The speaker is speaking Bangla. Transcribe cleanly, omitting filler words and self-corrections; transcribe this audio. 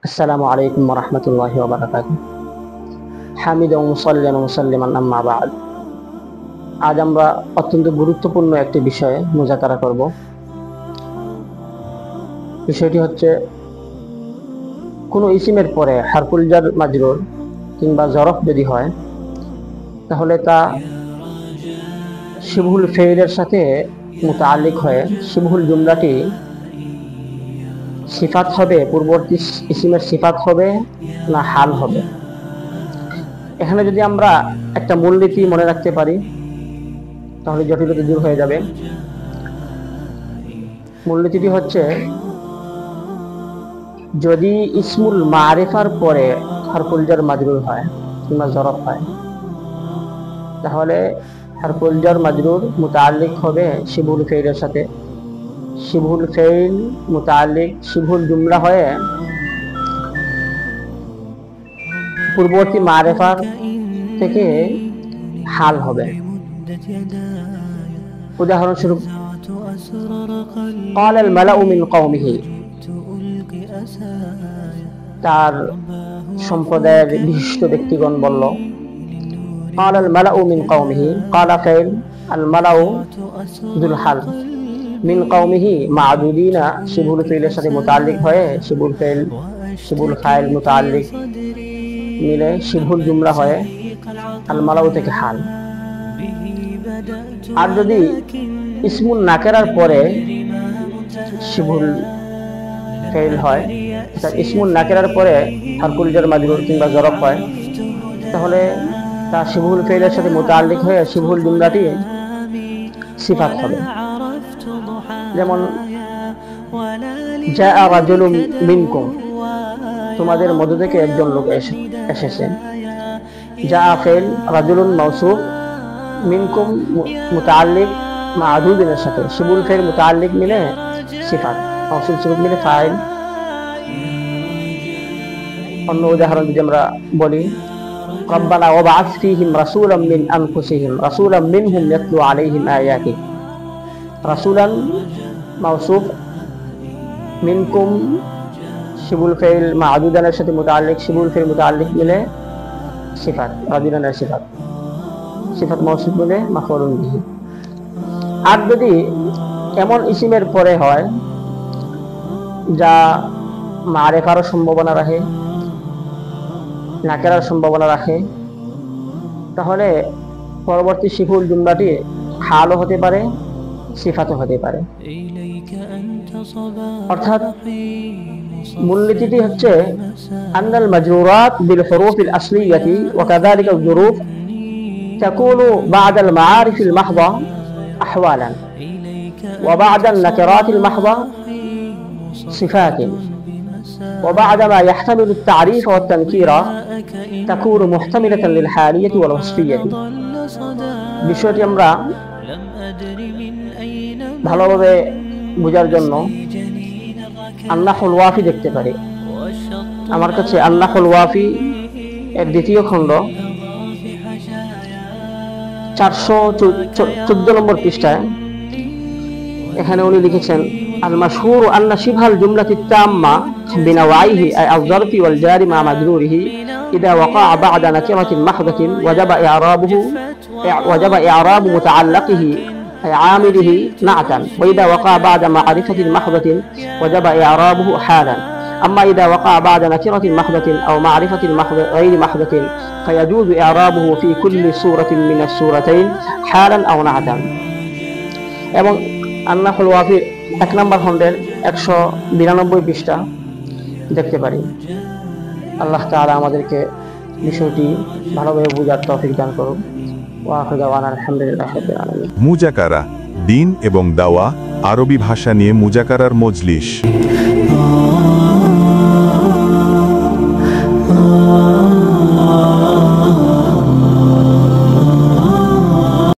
আসসালামু আলাইকুম ওয়া রাহমাতুল্লাহি ওয়া বারাকাতুহু। হামিদাও মুসাল্লিয়ান ওয়া মুসাল্লিমান আম্মা বা'দ। আজ আমরা অত্যন্ত গুরুত্বপূর্ণ একটি বিষয়ে মুযাকারা করব। বিষয়টি হচ্ছে কোনো ইসিমের পরে হারফুল জার মাজরুর কিংবা জরফ যদি হয় তাহলে তা শিবহুল ফেইলের সাথে মুতাআল্লিক হয়ে শিবহুল জুমলাটি সিফাত হবে, পূর্ববর্তী ইসিমের সিফাত হবে না হাল হবে। এখানে যদি আমরা একটা মূলনীতি মনে রাখতে পারি তাহলে জটিলতা দূর হয়ে যাবে। মূলনীতিটি হচ্ছে, যদি ইসমুল মারিফার পরে হারফুল জার মাজরুর হয় কিংবা জরফ হয় তাহলে হারফুল জার মাজরুর মুতাআল্লিক হবে শিবহুল ফেইলের সাথে। শিবহুল ফেইল মুতাআল্লিক শিবহুল জুমলা হয়ে পূর্ববর্তী মারিফার থেকে হাল হবে। উদাহরণস্বরূপ, قال الملأ من قومه, তার সম্প্রদায়ের বিশিষ্ট ব্যক্তিগণ বলল। قال الملأ من قومه, قال فعل, الملأ ذو الحال, من قومه معدودين শিবহুল ফেইলের সাথে মুতাআল্লিক হয়ে শিবহুল ফেইল শিবহুল ফাইল মুতাআল্লিক মিলে শিবহুল জুমলা হয়ে আল মালাউ থেকে হাল। আর যদি ইসমুল নাকেরার পরে শিবহুল ফেইল হয়, ইসমুল নাকেরার পরে হারফুল জার মাজরুর কিংবা জরফ হয় তাহলে তা শিবহুল ফেইলের সাথে মুতাআল্লিক হয়ে শিবহুল জুমলাটি সিফাত হবে। যেমন জাআ রাজুলুম মিনকুম, তোমাদের মধ্য থেকে একজন লোক এসেছে। জাআ ফেইল, রাজুলুন মাওসুফ, মিনকুম মুতাআল্লিক মা'দুদিনের সাথে শিবহুল ফেইল মুতাআল্লিক মিলে সিফাত, মাওসুফ সিফাত মিলে ফাইল। অন্য উদাহরণ যদি আমরা বলি, রব্বানা ওয়াবআস ফীহিম রাসূলাম মিন আনফুসিহিম রাসূলাম মিনহুম ইয়াতলু আলাইহিম আয়াতিক। রাসূলান মাওসুফ, মিনকুম শিবহুল ফেইল মা'দুদানের সাথে মুতাআল্লিক শিবহুল ফেইল মুতাআল্লিক মিলে সিফাত, রাজুলানের সিফাত, সিফাত মাওসুফ মিলে মাফউলুন বিহি। আর যদি এমন ইসিমের পরে হয় যা মারিফারও সম্ভাবনা রাখে, নাকেরার সম্ভাবনা রাখে, তাহলে পরবর্তী শিবহুল জুমলাটি হালও হতে পারে, সিফাতও হতে পারে। অর্থাৎ মূলনীতিটি হচ্ছে, আন্নাল মাজরুরাত বিল হুরুফিল আসলিয়াতি ওয়া কাযালিকা আয-যুরুফ তাকুনু বা'দাল মাআরিফিল মাহদা আহওয়ালান ওয়া বা'দান নাকিরাতিল মাহদা সিফাতিন ওয়া বা'দা মা ইয়াহতামিলু আত-তা'রিফ ওয়া আত-তানকিরা তাকুনু মুহতামিলাতান লিল হালিয়াতি ওয়াল ওয়াসফিয়াতি। বিষয়টি আমরা ভালোভাবে বোঝার জন্য আন-নাহউল ওয়াফি দেখতে পারি। আমার কাছে আন-নাহউল ওয়াফি এর দ্বিতীয় খণ্ড 414 নম্বর পৃষ্ঠায় এখানে উনি লিখেছেন, আল মাশহুর আন্না শিবহাল জুমলাতি তাম্মা বিনাওয়াইহি আই আয-যারফি ওয়াল জারি মা মাজরুরিহি ইযা ওয়াকা'a বা'দা নাকিরাতিন মাহদাতিন ওয়াজাবা ই'রাবু মুতাআল্লিকিহি أي عامله نعتا، وإذا وقع بعد معرفة محضة وجب إعرابه حالا. أما إذا وقع بعد نكرة محضة أو معرفة غير محضة فيجوز إعرابه في كل صورة من الصورتين حالا أو نعتا. এবং আন-নাহউল ওয়াফির 1 নম্বর খণ্ডের 192 পৃষ্ঠা দেখতে পারি। আল্লাহ তাআলা আমাদেরকে বিষয়টি ভালোভাবে বোঝার তৌফিক দান করুন। মুযাকারা, দ্বীন এবং দাওয়া, আরবি ভাষা নিয়ে মুযাকারার মজলিস।